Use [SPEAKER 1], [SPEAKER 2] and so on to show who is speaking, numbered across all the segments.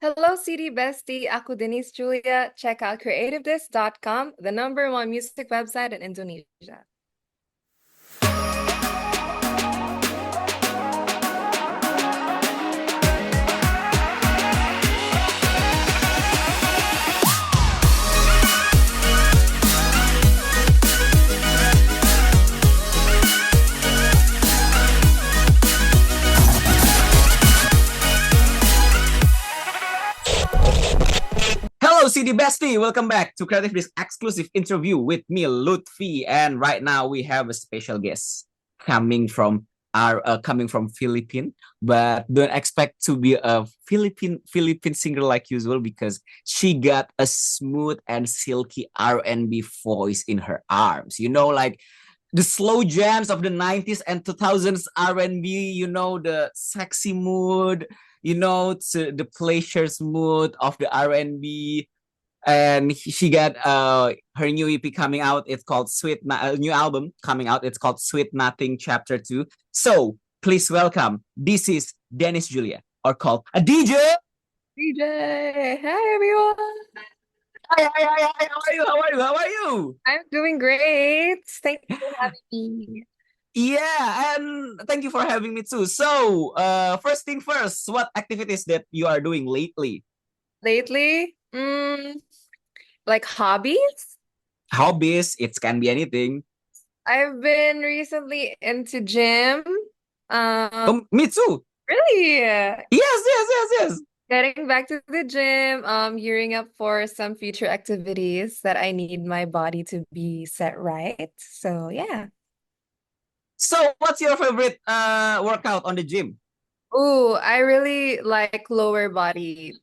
[SPEAKER 1] Hello, CD Bestie. Aku Denise Julia. Check out CreativeDisc.com, the number one music website in Indonesia.
[SPEAKER 2] Hello, CD Bestie. Welcome back to Creative Disc exclusive interview with me, Luthfi. And right now we have a special guest coming from Philippines, but don't expect to be a Philippine singer like usual because she got a smooth and silky R&B voice in her arms. Like the slow jams of the 90s and 2000s R&B, the sexy mood, to the pleasures mood of the R&B. And she got her new EP coming out. It's called new album coming out. It's called Sweet Nothing Chapter 2. So please welcome, this is Denise Julia, or called a DJ.
[SPEAKER 1] DJ, hi everyone.
[SPEAKER 2] Hi, how are you?
[SPEAKER 1] I'm doing great. Thank you for having me.
[SPEAKER 2] Yeah, and thank you for having me too. So first thing first, what activities that you are doing lately?
[SPEAKER 1] Lately, like hobbies?
[SPEAKER 2] Hobbies, it can be anything.
[SPEAKER 1] I've been recently into gym.
[SPEAKER 2] Me too.
[SPEAKER 1] Really?
[SPEAKER 2] Yes.
[SPEAKER 1] Getting back to the gym, gearing up for some future activities that I need my body to be set right. So yeah.
[SPEAKER 2] So what's your favorite workout on the gym?
[SPEAKER 1] Ooh, I really like lower body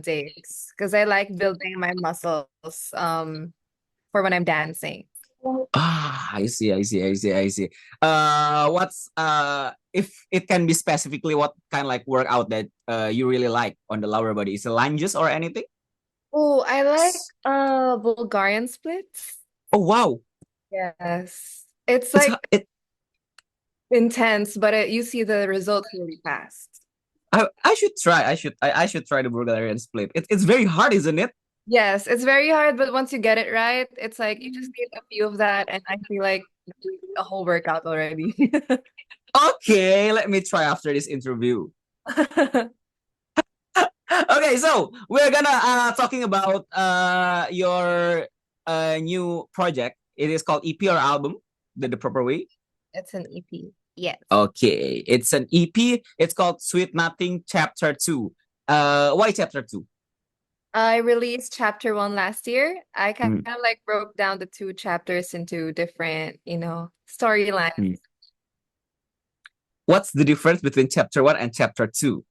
[SPEAKER 1] days because I like building my muscles for when I'm dancing.
[SPEAKER 2] I see. What's if it can be specifically what kind of like workout that you really like on the lower body? Is it lunges or anything?
[SPEAKER 1] Ooh, I like Bulgarian splits.
[SPEAKER 2] Oh wow,
[SPEAKER 1] Yes. It's
[SPEAKER 2] it's
[SPEAKER 1] like
[SPEAKER 2] it.
[SPEAKER 1] intense, but you see the results really fast.
[SPEAKER 2] I should try. I should try the Bulgarian split. It's very hard, isn't it?
[SPEAKER 1] Yes, it's very hard, but once you get it right, it's like you just need a few of that, and I feel like you do a whole workout already.
[SPEAKER 2] Okay, let me try after this interview. Okay, so we're gonna talking about your new project. It is called EP or album, the proper way.
[SPEAKER 1] It's an EP. Yes.
[SPEAKER 2] Okay, it's an EP. It's called Sweet Nothing Chapter 2. Why Chapter 2?
[SPEAKER 1] I released chapter one last year. I kind
[SPEAKER 2] Mm,
[SPEAKER 1] of like broke down the two chapters into different, storylines.
[SPEAKER 2] mm. What's the difference between Chapter 1 and Chapter 2?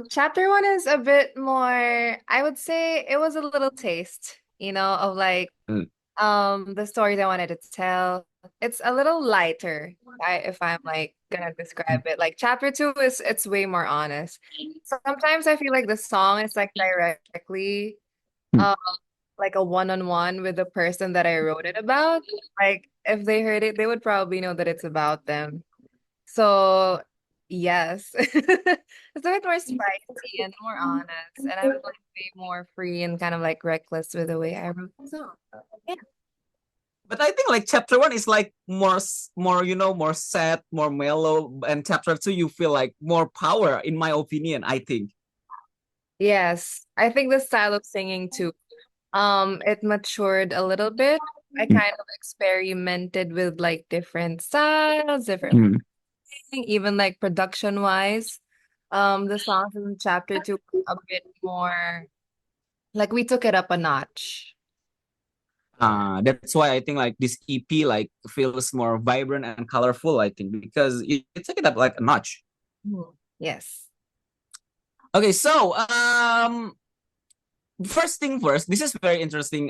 [SPEAKER 1] Chapter one is a bit more, I would say it was a little taste, of like
[SPEAKER 2] Mm,
[SPEAKER 1] the stories I wanted to tell. It's a little lighter, if I'm like gonna describe it. Like chapter two is it's way more honest. Sometimes I feel like the song is like directly
[SPEAKER 2] mm.
[SPEAKER 1] um like a one-on-one with the person that I wrote it about. Like if they heard it, they would probably know that it's about them. So yes. It's a bit more spicy and more honest. And I was like way more free and kind of like reckless with the way I wrote the song. Yeah.
[SPEAKER 2] But I think like Chapter 1 is like more more sad, more mellow, and Chapter 2 you feel like more power, in my opinion. I think.
[SPEAKER 1] Yes. I think the style of singing too. It matured a little bit. I
[SPEAKER 2] Mm,
[SPEAKER 1] kind of experimented with like different styles, different
[SPEAKER 2] mm.
[SPEAKER 1] even like production wise. The songs in chapter two a bit more like we took it up a notch.
[SPEAKER 2] That's why I think like this EP like feels more vibrant and colorful. I think because you took it up like a notch.
[SPEAKER 1] Mhm. Yes.
[SPEAKER 2] Okay, so first thing first, this is very interesting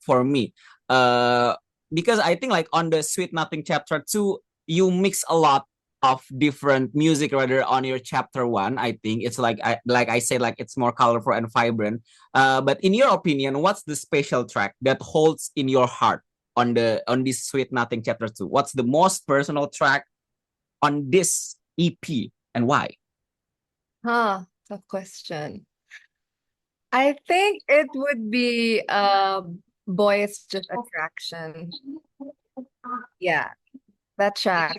[SPEAKER 2] for me. Uh because I think like on the Sweet Nothing chapter 2, you mix a lot of different music rather on your chapter 1. I think it's like I said, like it's more colorful and vibrant. But in your opinion, what's the special track that holds in your heart on this Sweet Nothing chapter 2? What's the most personal track on this EP and why?
[SPEAKER 1] Huh. Tough question. I think it would be Boy It's Just Attraction. Yeah, that track.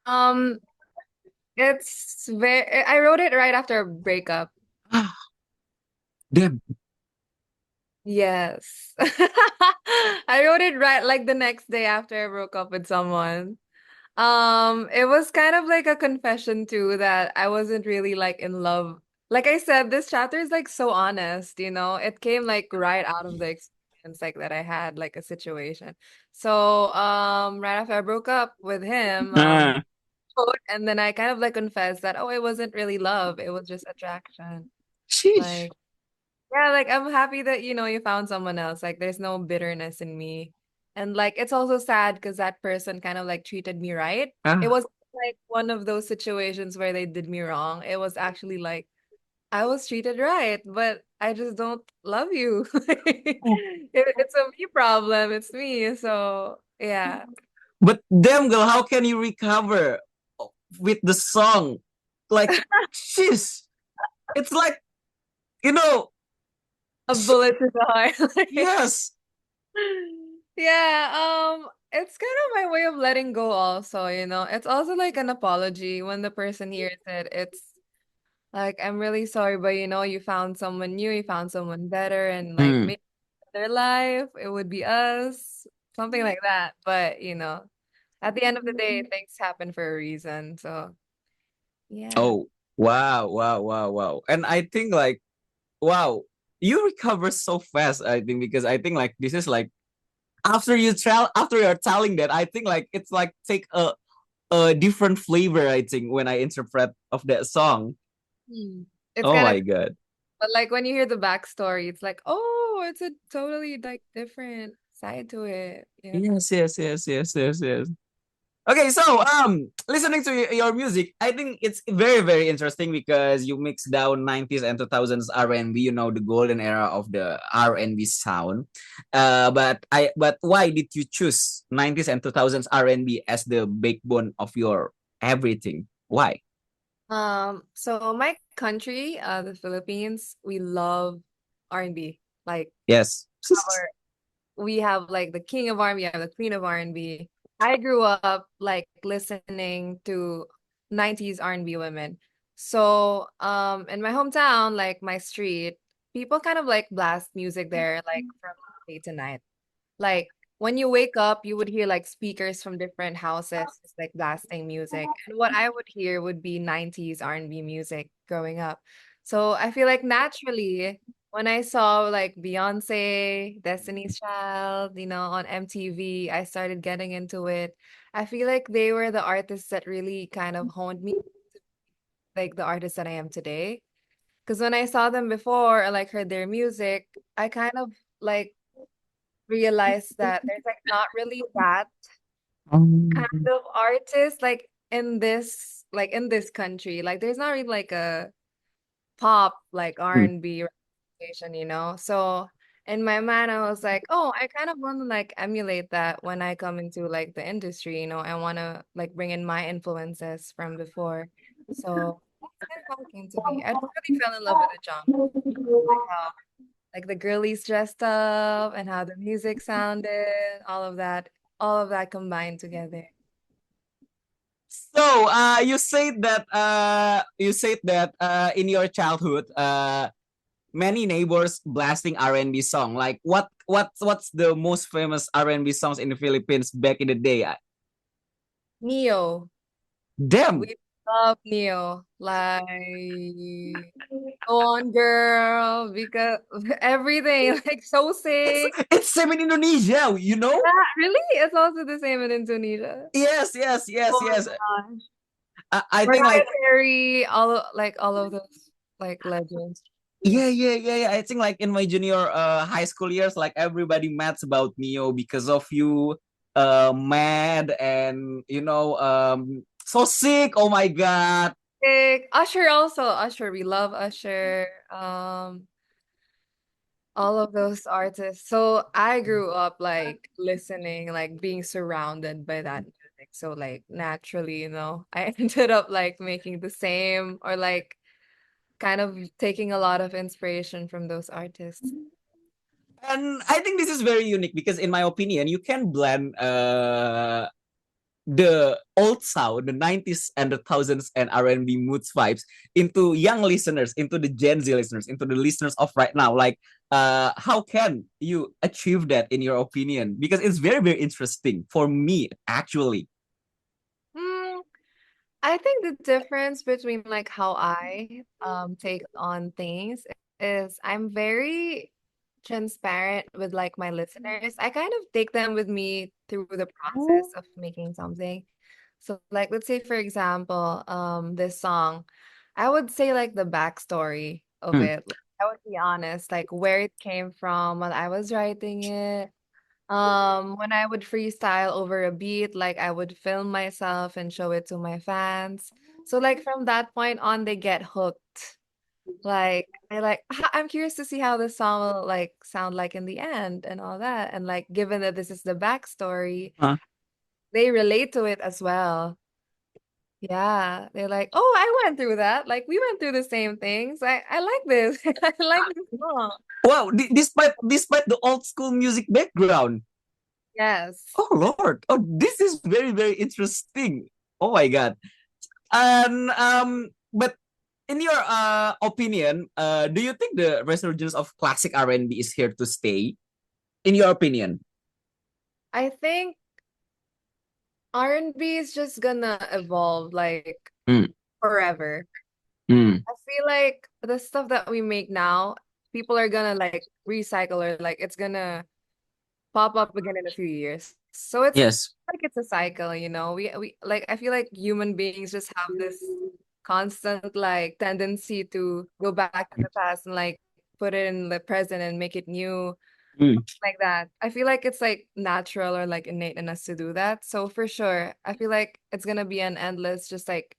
[SPEAKER 1] Um, it's very I wrote it right after a breakup.
[SPEAKER 2] Damn.
[SPEAKER 1] Yes. I wrote it right like the next day after I broke up with someone. It was kind of like a confession too that I wasn't really like in love. Like I said, this chapter is like so honest, you know. It came like right out of the experience like that I had like a situation. So, right after I broke up with him,
[SPEAKER 2] Ah,
[SPEAKER 1] and then I kind of like confessed that oh, it wasn't really love, it was just attraction.
[SPEAKER 2] sheesh.
[SPEAKER 1] Like yeah, like I'm happy that you found someone else. Like there's no bitterness in me. And like it's also sad because that person kind of like treated me right. It
[SPEAKER 2] Ah.
[SPEAKER 1] was like one of those situations where they did me wrong. It was actually like I was treated right, but I just don't love you. It's a me problem. It's me. So yeah,
[SPEAKER 2] But damn girl, how can you recover with the song? Like, sheesh. It's like, you know,
[SPEAKER 1] a
[SPEAKER 2] she,
[SPEAKER 1] bullet to the heart.
[SPEAKER 2] yes.
[SPEAKER 1] Yeah, it's kind of my way of letting go also, you know. It's also like an apology when the person hears it. It's like, I'm really sorry, but you found someone new, you found someone better, and like
[SPEAKER 2] Mm.
[SPEAKER 1] maybe their life, it would be us, something like that. But, at the end of the day, things happen for a reason. So, yeah.
[SPEAKER 2] Oh, wow, wow, wow, wow. And I think like, wow, you recover so fast, I think, because I think like this is like after you're telling that, I think like it's like take a different flavor, I think, when I interpret of that song.
[SPEAKER 1] Hmm. It's
[SPEAKER 2] Oh
[SPEAKER 1] kind of,
[SPEAKER 2] my god.
[SPEAKER 1] but like when you hear the backstory, it's like, oh, it's a totally like different side to it. Yeah.
[SPEAKER 2] Yes, yes, yes, yes, yes, yes. Okay, so listening to your music, I think it's very very interesting because you mix down 90s and 2000s R&B, the golden era of the R&B sound. But why did you choose 90s and 2000s R&B as the backbone of your everything? Why?
[SPEAKER 1] So my country, the Philippines, we love R&B. Like
[SPEAKER 2] Yes.
[SPEAKER 1] our we have like the king of R&B, we have the queen of R&B. I grew up like listening to 90s R&B women. So, in my hometown, like my street, people kind of like blast music there like from day to night. Like when you wake up, you would hear like speakers from different houses just like blasting music. And what I would hear would be 90s R&B music growing up. So I feel like naturally when I saw like Beyonce, Destiny's Child, on MTV, I started getting into it. I feel like they were the artists that really kind of honed me like the artist that I am today. Because when I saw them before or like heard their music, I kind of like realize that there's like not really that kind
[SPEAKER 2] Um,
[SPEAKER 1] of artist like in this country. Like there's not really like a pop like
[SPEAKER 2] hmm.
[SPEAKER 1] R&B representation, So in my mind I was like, oh, I kind of want to like emulate that when I come into like the industry, I want to like bring in my influences from before. So that's kind of how it came to be. I just really fell in love with the genre. Like how like the girlies dressed up and how the music sounded, all of that combined together.
[SPEAKER 2] So, you said that in your childhood, many neighbors blasting R&B song. Like what's the most famous R&B songs in the Philippines back in the day?
[SPEAKER 1] Neo,
[SPEAKER 2] Damn,
[SPEAKER 1] we love Neo. Like, go on, girl, because everything, like, so
[SPEAKER 2] it's
[SPEAKER 1] sick.
[SPEAKER 2] it's same in Indonesia, you know?
[SPEAKER 1] Yeah, really? It's also the same in Indonesia.
[SPEAKER 2] Yes, yes, yes,
[SPEAKER 1] Oh my
[SPEAKER 2] yes.
[SPEAKER 1] gosh.
[SPEAKER 2] I think
[SPEAKER 1] Mariah
[SPEAKER 2] like
[SPEAKER 1] Carey, all of those like legends. Yeah.
[SPEAKER 2] yeah. I think like in my junior high school years, like everybody mad about Neo because of you, mad and so sick. Oh my god.
[SPEAKER 1] Sick. Usher also. Usher, we love Usher. All of those artists. So I grew up like listening, like being surrounded by that music. So like naturally, I ended up like making the same or like kind of taking a lot of inspiration from those artists.
[SPEAKER 2] And I think this is very unique because, in my opinion, you can blend the old sound, the 90s and the thousands and R&B moods vibes into young listeners, into the Gen Z listeners, into the listeners of right now. Like, how can you achieve that in your opinion? Because it's very, very interesting for me, actually.
[SPEAKER 1] Hmm, I think the difference between like how I take on things is I'm very transparent with like my listeners. I kind of take them with me through the process of making something. So like let's say for example, this song, I would say like the backstory of
[SPEAKER 2] Mm.
[SPEAKER 1] it. Like, I would be honest, like where it came from when I was writing it. When I would freestyle over a beat, like I would film myself and show it to my fans. So like from that point on, they get hooked. Like I like I'm curious to see how this song will like sound like in the end and all that. And like given that this is the backstory,
[SPEAKER 2] Huh?
[SPEAKER 1] they relate to it as well. Yeah, they're like, oh, I went through that. Like we went through the same things. I like this. I like this song.
[SPEAKER 2] Wow, despite the old school music background.
[SPEAKER 1] Yes.
[SPEAKER 2] Oh Lord. Oh, this is very, very interesting. Oh my God. And but in your opinion, do you think the resurgence of classic R&B is here to stay? In your opinion?
[SPEAKER 1] I think R&B is just gonna evolve like
[SPEAKER 2] Mm,
[SPEAKER 1] forever.
[SPEAKER 2] mm.
[SPEAKER 1] I feel like the stuff that we make now, people are gonna like recycle or like it's gonna pop up again in a few years. So it's
[SPEAKER 2] Yes.
[SPEAKER 1] like it's a cycle, you know. We like I feel like human beings just have this constant like tendency to go back to the past and like put it in the present and make it new
[SPEAKER 2] Mm.
[SPEAKER 1] like that. I feel like it's like natural or like innate in us to do that. So for sure, I feel like it's gonna be an endless just like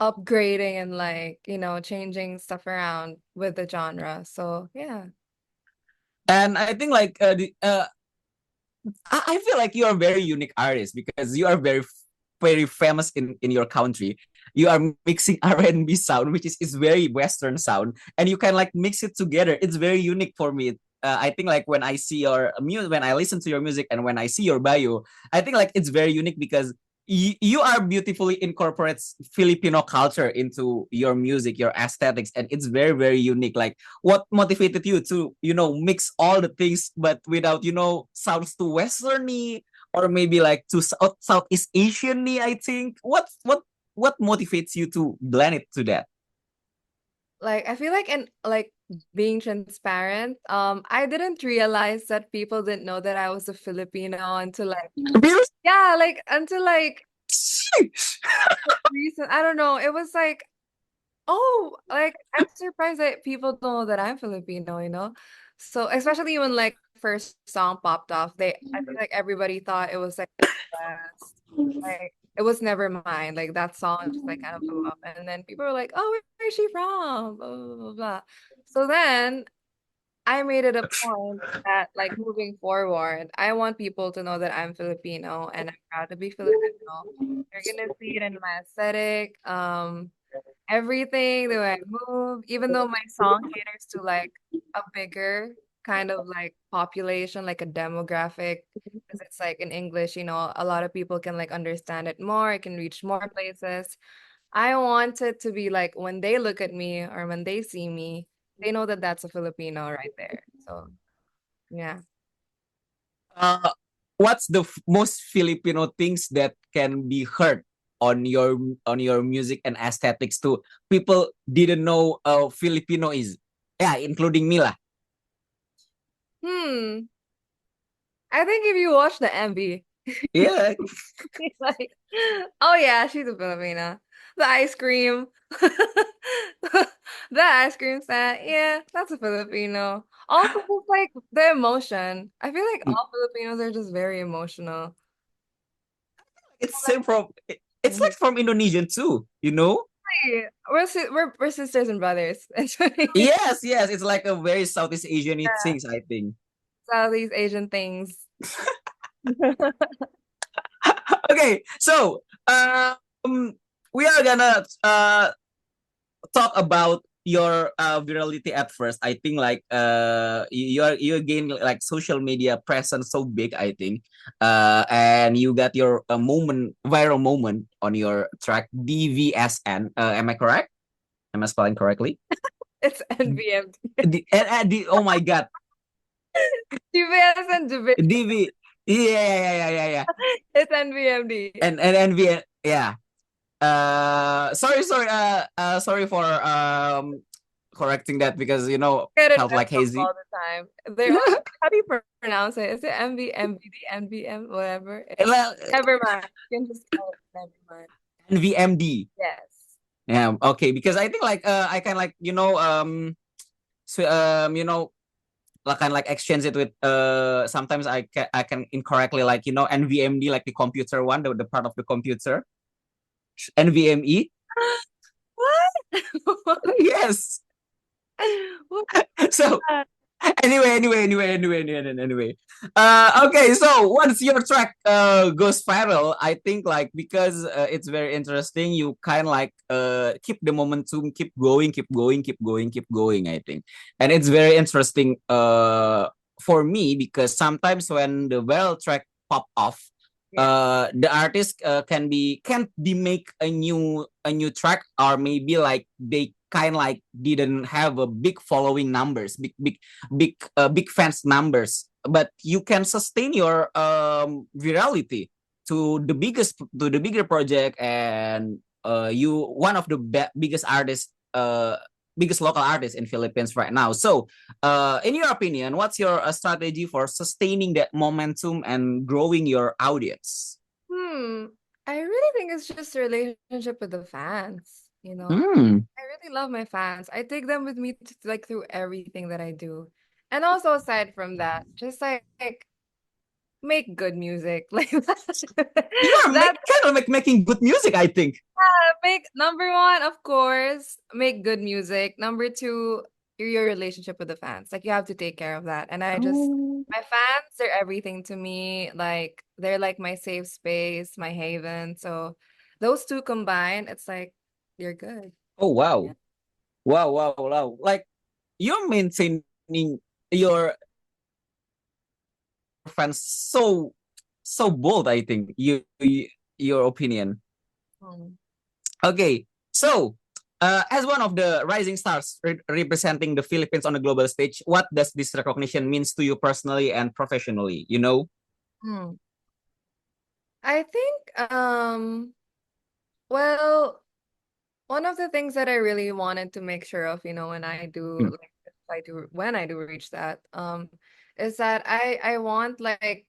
[SPEAKER 1] upgrading and like, changing stuff around with the genre. So yeah.
[SPEAKER 2] And I think like I feel like you are a very unique artist because you are very famous in your country. You are mixing R&B sound, which is very Western sound, and you can like mix it together. It's very unique for me. I think like when I see your music, when I listen to your music, and when I see your bio, I think like it's very unique because you are beautifully incorporates Filipino culture into your music, your aesthetics, and it's very, very unique. Like what motivated you to mix all the things but without sounds too westerny or maybe like to Southeast Asian-y, I think what motivates you to blend it to that?
[SPEAKER 1] Like I feel like in like being transparent, I didn't realize that people didn't know that I was a Filipino until like
[SPEAKER 2] Really?
[SPEAKER 1] yeah, like until like recent. I don't know. It was like, oh, like I'm surprised that people don't know that I'm Filipino, you know? So especially when like first song popped off, I feel like everybody thought it was like West. Like it was never mine. Like that song just like kind of blew up. And then people were like, oh, where is she from? Blah, blah, blah, blah. So then I made it a point that like moving forward, I want people to know that I'm Filipino and I'm proud to be Filipino. You're gonna see it in my aesthetic. Everything, the way I move, even though my song caters to like a bigger kind of like population, like a demographic, because it's like in English, a lot of people can like understand it more, it can reach more places. I want it to be like when they look at me or when they see me, they know that that's a Filipino right there. So, yeah.
[SPEAKER 2] uh what's the most Filipino things that can be heard on your music and aesthetics too? People didn't know Filipino is, yeah, including me lah.
[SPEAKER 1] Hmm. I think if you watch the MV,
[SPEAKER 2] Yeah.
[SPEAKER 1] he's like, oh yeah, she's a Filipina. The ice cream. The ice cream stand. Yeah, that's a Filipino. Also, just like the emotion. I feel like all Filipinos are just very emotional.
[SPEAKER 2] It's same from it's
[SPEAKER 1] Mhm.
[SPEAKER 2] like from Indonesian too, you know?
[SPEAKER 1] Hey, we're sisters and brothers. Actually,
[SPEAKER 2] Yes, yes. It's like a very Southeast Asian
[SPEAKER 1] yeah,
[SPEAKER 2] things, I think.
[SPEAKER 1] Southeast Asian things.
[SPEAKER 2] Okay, so we are gonna talk about your virality at first, I think like you gain like social media presence so big, I think, and you got your viral moment on your track DVSN. Am I correct? Am I spelling correctly?
[SPEAKER 1] It's NVMD.
[SPEAKER 2] Oh my god,
[SPEAKER 1] GPS and division.
[SPEAKER 2] DV. Yeah.
[SPEAKER 1] It's NVMD.
[SPEAKER 2] And NV, yeah. Sorry for correcting that because
[SPEAKER 1] Get it
[SPEAKER 2] felt like
[SPEAKER 1] messed up
[SPEAKER 2] hazy.
[SPEAKER 1] all the time. They're all, how do you pronounce it? Is it MVMVD, NVM, whatever?
[SPEAKER 2] Well,
[SPEAKER 1] Never mind. You can just call it never mind.
[SPEAKER 2] NVMD.
[SPEAKER 1] Yes.
[SPEAKER 2] Yeah, okay, because I think like I can like so like kind like exchange it with sometimes I can incorrectly like NVMD, like the computer one, the part of the computer. NVMe.
[SPEAKER 1] What?
[SPEAKER 2] Yes.
[SPEAKER 1] What?
[SPEAKER 2] So anyway. Okay, so once your track goes viral, I think like because it's very interesting, you kind of like keep the momentum, keep going, I think. And it's very interesting for me because sometimes when the viral track pop off,
[SPEAKER 1] Yeah.
[SPEAKER 2] the artist can't be make a new track, or maybe like they kind of like didn't have a big following numbers, big fans numbers, but you can sustain your virality to the bigger project, and you one of the biggest artists, biggest local artists in Philippines right now. So in your opinion, what's your strategy for sustaining that momentum and growing your audience?
[SPEAKER 1] Hmm. I really think it's just a relationship with the fans, you know?
[SPEAKER 2] Mm.
[SPEAKER 1] I really love my fans. I take them with me like through everything that I do. And also aside from that, just like make good music. Like
[SPEAKER 2] You are
[SPEAKER 1] that's
[SPEAKER 2] kind of like making good music, I think.
[SPEAKER 1] make number one, of course, make good music. Number two, your relationship with the fans. Like you have to take care of that. And I just
[SPEAKER 2] Oh,
[SPEAKER 1] my fans, they're everything to me. Like they're like my safe space, my haven. So those two combined, it's like you're good.
[SPEAKER 2] oh
[SPEAKER 1] Yeah.
[SPEAKER 2] wow. Wow. Like you're maintaining your fans so bold, I think. Your opinion.
[SPEAKER 1] Hmm.
[SPEAKER 2] Okay. So, as one of the rising stars representing the Philippines on the global stage, what does this recognition means to you personally and professionally?
[SPEAKER 1] Hmm. I think well, one of the things that I really wanted to make sure of, when I do
[SPEAKER 2] Mm,
[SPEAKER 1] like if I do when I do reach that, is that I want like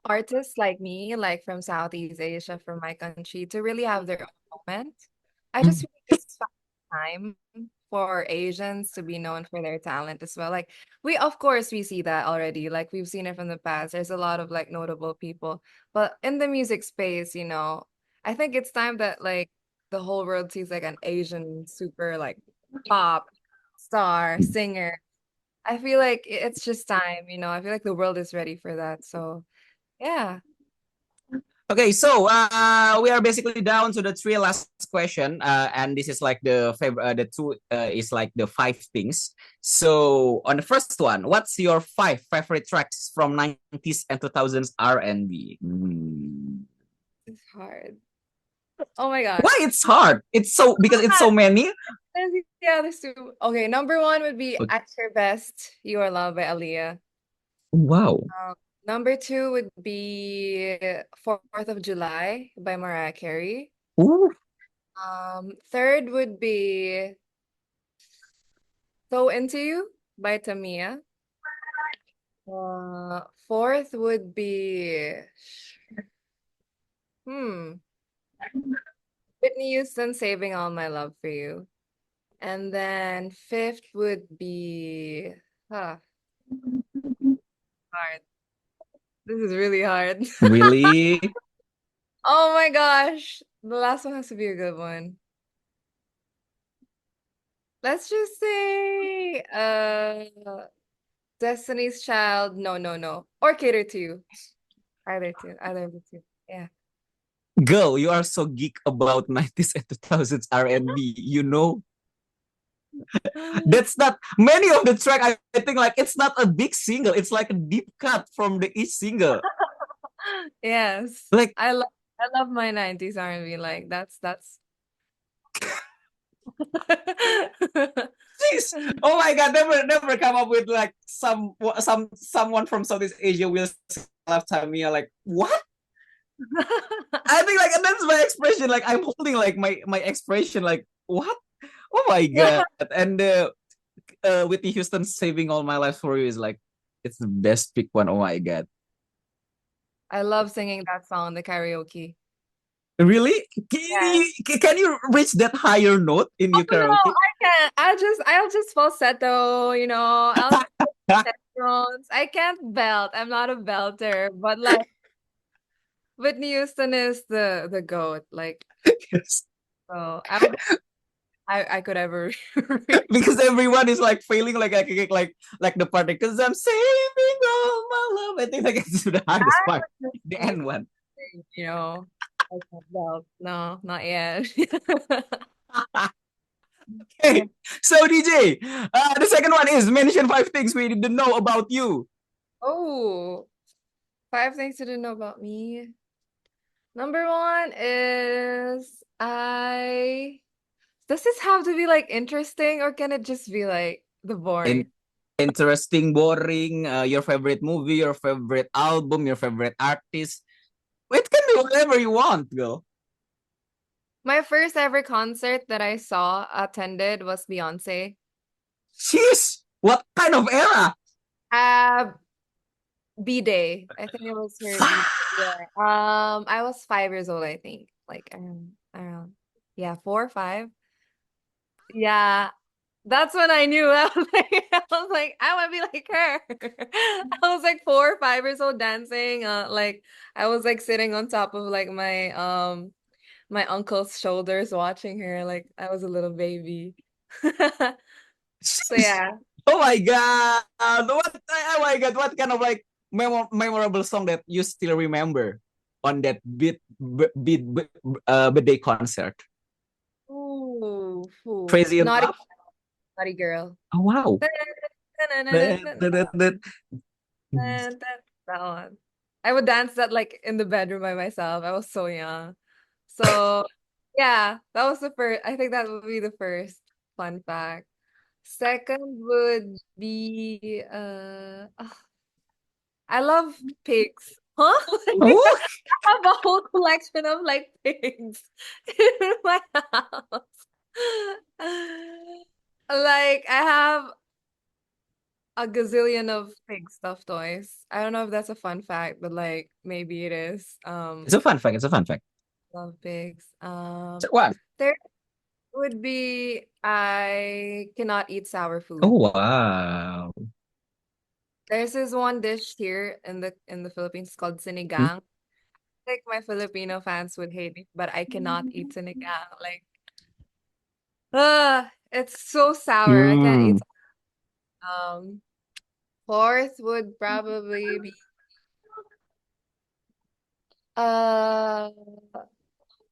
[SPEAKER 1] artists like me, like from Southeast Asia, from my country, to really have their own moment. I just
[SPEAKER 2] mm,
[SPEAKER 1] really just found time for Asians to be known for their talent as well. Like of course we see that already. Like we've seen it from the past. There's a lot of like notable people. But in the music space, I think it's time that like the whole world sees like an Asian super like pop star,
[SPEAKER 2] mm.
[SPEAKER 1] singer. I feel like it's just time. I feel like the world is ready for that. So yeah.
[SPEAKER 2] Okay, so we are basically down to the three last question, and this is like the favorite. The two is like the five things. So on the first one, what's your five favorite tracks from 90s and 2000s R&B?
[SPEAKER 1] It's hard. Oh my gosh.
[SPEAKER 2] Why it's hard? It's so because it's so many.
[SPEAKER 1] Yeah, there's two. Okay, number one would be
[SPEAKER 2] Okay.
[SPEAKER 1] At Your Best, You Are Loved by Aaliyah.
[SPEAKER 2] Wow.
[SPEAKER 1] Um, Number two would be 4th of July by Mariah Carey.
[SPEAKER 2] Ooh.
[SPEAKER 1] Third would be So Into You by Tamia. Fourth would be hmm Whitney Houston, Saving All My Love for You. And then fifth would be huh, hard. This is really hard.
[SPEAKER 2] Really?
[SPEAKER 1] Oh my gosh. The last one has to be a good one. Let's just say Destiny's Child. No. Or Cater to You. Either two. Either of the two. Yeah.
[SPEAKER 2] Girl, you are so geek about 90s and 2000s R&B. You know, that's not many of the track. I think like it's not a big single. It's like a deep cut from the each single.
[SPEAKER 1] Yes.
[SPEAKER 2] Like,
[SPEAKER 1] I love my 90s R&B. Like that's
[SPEAKER 2] jeez, oh my god, never come up with like someone from Southeast Asia will laugh at me like what? I think like that's my expression. Like I'm holding like my expression like what? Oh my
[SPEAKER 1] Yeah.
[SPEAKER 2] god! And Whitney Houston saving all my life for you is like it's the best pick one. Oh my god!
[SPEAKER 1] I love singing that song, the karaoke.
[SPEAKER 2] Really?
[SPEAKER 1] Yeah.
[SPEAKER 2] Can you reach that higher note in
[SPEAKER 1] Oh
[SPEAKER 2] your
[SPEAKER 1] no,
[SPEAKER 2] karaoke?
[SPEAKER 1] I can't. I'll just falsetto, I'll just tones. I can't belt. I'm not a belter, but like Whitney Houston is the goat. Like,
[SPEAKER 2] Yes.
[SPEAKER 1] so I don't think I could ever reach.
[SPEAKER 2] Because everyone is like failing like the part because I'm saving all my love. I think like it's the hardest part, the end one.
[SPEAKER 1] you know. I can't belt. No, not yet.
[SPEAKER 2] Okay, so DJ, the second one is mention five things we didn't know about you.
[SPEAKER 1] Oh, five things you didn't know about me. Number one is does this have to be like interesting or can it just be like the
[SPEAKER 2] In
[SPEAKER 1] boring?
[SPEAKER 2] interesting, boring, your favorite movie, your favorite album, your favorite artist. It can be whatever you want, girl.
[SPEAKER 1] My first ever concert that I attended was Beyonce.
[SPEAKER 2] Sheesh, what kind of era?
[SPEAKER 1] Uh, B-Day. I think it was her B. Yeah. I was 5 years old, I think. Like around yeah, 4 or 5. Yeah. That's when I knew. I was like, I want to be like her. I was like 4 or 5 years old dancing. Like I was like sitting on top of like my uncle's shoulders watching her. Like I was a little baby. So
[SPEAKER 2] Sheesh.
[SPEAKER 1] yeah.
[SPEAKER 2] Oh my god. Oh my god, what kind of like memorable song that you still remember on that birthday concert?
[SPEAKER 1] Ooh, ooh.
[SPEAKER 2] Crazy in
[SPEAKER 1] Naughty,
[SPEAKER 2] Love?
[SPEAKER 1] naughty girl.
[SPEAKER 2] Oh wow.
[SPEAKER 1] That one. I would dance that like in the bedroom by myself. I was so young. So yeah, that was the first. I think that would be the first fun fact. Second would be I love pigs. Huh? Like,
[SPEAKER 2] Oh,
[SPEAKER 1] I have a whole collection of like pigs in my house. Like I have a gazillion of pig stuffed toys. I don't know if that's a fun fact, but like maybe it is.
[SPEAKER 2] it's a fun fact. It's a fun fact.
[SPEAKER 1] Love pigs.
[SPEAKER 2] So what?
[SPEAKER 1] There would be I cannot eat sour
[SPEAKER 2] Oh
[SPEAKER 1] food.
[SPEAKER 2] wow.
[SPEAKER 1] There's this one dish here in the Philippines called
[SPEAKER 2] Mm.
[SPEAKER 1] sinigang. Like my Filipino fans would hate me, but I cannot eat sinigang. Like, it's so sour. I can't eat.
[SPEAKER 2] Mm.
[SPEAKER 1] Um, Fourth would probably be uh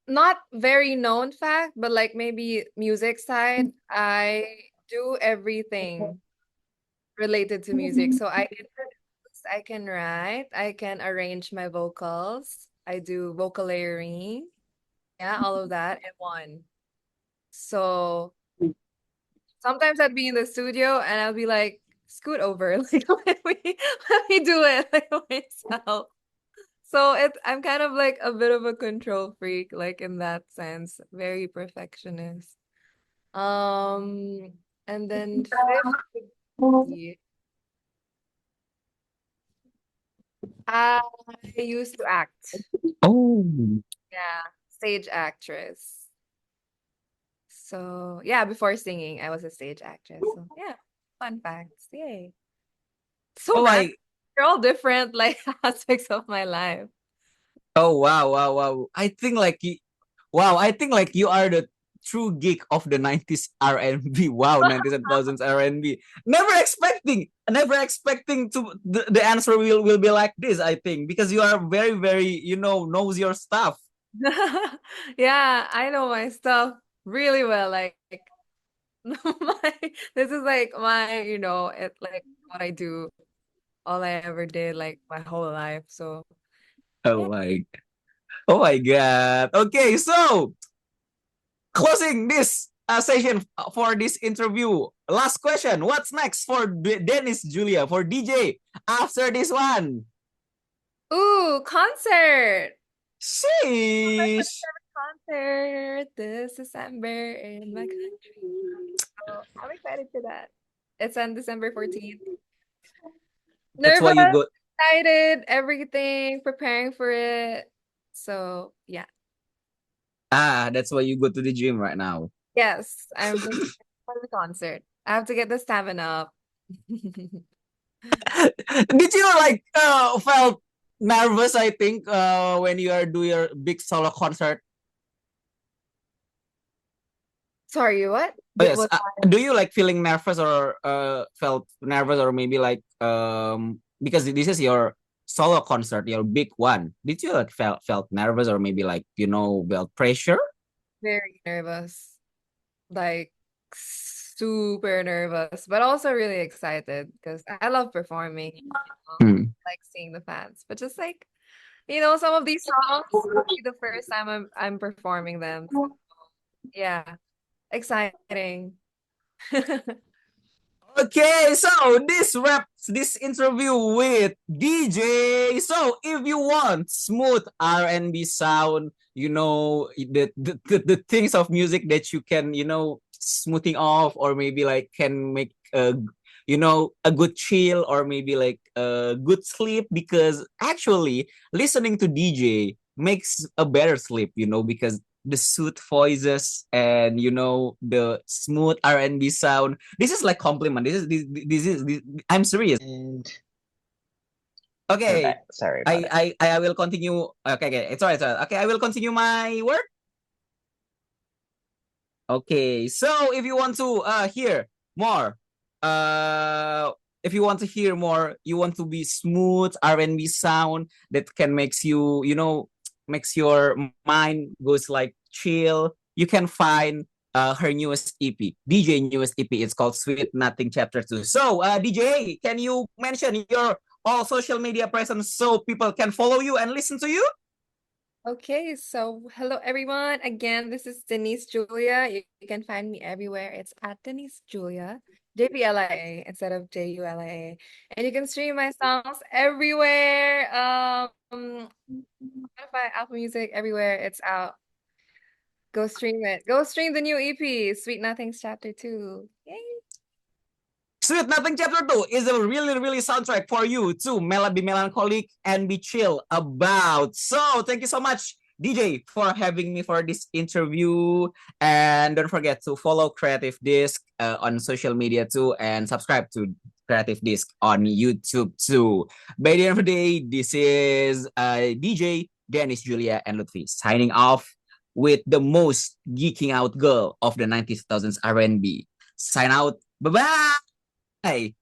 [SPEAKER 1] not very known fact, but like maybe music side. I do everything related to music. So I can produce, I can write, I can arrange my vocals. I do vocal layering. Yeah, all of that in one. So sometimes I'd be in the studio and I'll be like, scoot over, like let me do it like myself. So I'm kind of like a bit of a control freak, like in that sense, very perfectionist. Um, and then fifth would be I used to act.
[SPEAKER 2] Oh.
[SPEAKER 1] Yeah, stage actress. So yeah, before singing, I was a stage actress. So yeah, fun facts. Yay. So
[SPEAKER 2] Oh
[SPEAKER 1] random.
[SPEAKER 2] my.
[SPEAKER 1] They're all different like aspects of my life.
[SPEAKER 2] Oh wow, wow, wow. Wow, I think like you are the true geek of the 90s R&B. Wow, 90s and 2000s R&B. Never expecting to the answer will be like this, I think, because you are very, very, knows your stuff.
[SPEAKER 1] Yeah, I know my stuff really well. Like my this is like my, it like what I do, all I ever did, like my whole life. So
[SPEAKER 2] Oh
[SPEAKER 1] yeah.
[SPEAKER 2] my, oh my God. Okay, so closing this session for this interview. Last question. What's next for Dennis Julia, for DJ after this one?
[SPEAKER 1] Ooh, concert.
[SPEAKER 2] Sheesh.
[SPEAKER 1] Concert this December in my country. So I'm excited for that. It's on December 14th.
[SPEAKER 2] That's why
[SPEAKER 1] Nervous,
[SPEAKER 2] you go.
[SPEAKER 1] excited, everything, preparing for it. So yeah.
[SPEAKER 2] That's why you go to the gym right now.
[SPEAKER 1] Yes, I'm just for the concert. I have to get the stamina up.
[SPEAKER 2] Did you like felt nervous? I think when you are do your big solo concert.
[SPEAKER 1] Sorry, what?
[SPEAKER 2] Oh yes.
[SPEAKER 1] Was
[SPEAKER 2] Do you like feeling nervous or felt nervous or maybe like because this is your solo concert, your big one. Did you like felt nervous or maybe like felt pressure?
[SPEAKER 1] very nervous, like super nervous, but also really excited because I love performing,
[SPEAKER 2] Hmm.
[SPEAKER 1] like seeing the fans. But just like, some of these songs will be the first time I'm performing them. So yeah, exciting.
[SPEAKER 2] Okay, so this wraps this interview with DJ. So if you want smooth R&B sound, the things of music that you can, smoothing off or maybe like can make a good chill or maybe like a good sleep because actually listening to DJ makes a better sleep, because the sooth voices and the smooth R&B sound. This is like compliment. This, I'm serious.
[SPEAKER 3] And
[SPEAKER 2] Okay,
[SPEAKER 3] sorry about that.
[SPEAKER 2] I will continue. Okay, it's alright. Okay, I will continue my work. Okay, so if you want to hear more, uh, if you want to hear more, you want to be smooth R&B sound that can makes you, makes your mind goes like chill. You can find her newest EP, DJ newest EP. It's called Sweet Nothing Chapter 2. So, DJ, can you mention your all social media presence so people can follow you and listen to you?
[SPEAKER 1] Okay, so hello everyone. Again, this is Denise Julia. You can find me everywhere. It's at Denise Julia, JPLIA instead of JULIA. And you can stream my songs everywhere. Spotify, Apple Music, everywhere. It's out. Go stream it. Go stream the new EP, Sweet Nothings Chapter 2. Yay!
[SPEAKER 2] Sweet Nothing Chapter 2 is a really, really soundtrack for you to be melancholic and be chill about. So, thank you so much, DJ, for having me for this interview. And don't forget to follow Creative Disc on social media too and subscribe to Creative Disc on YouTube too. By the end of the day, this is DJ, Dennis Julia, and Luthfi signing off with the most geeking out girl of the 90s, 2000s R&B. Sign out. Bye-bye. Hey,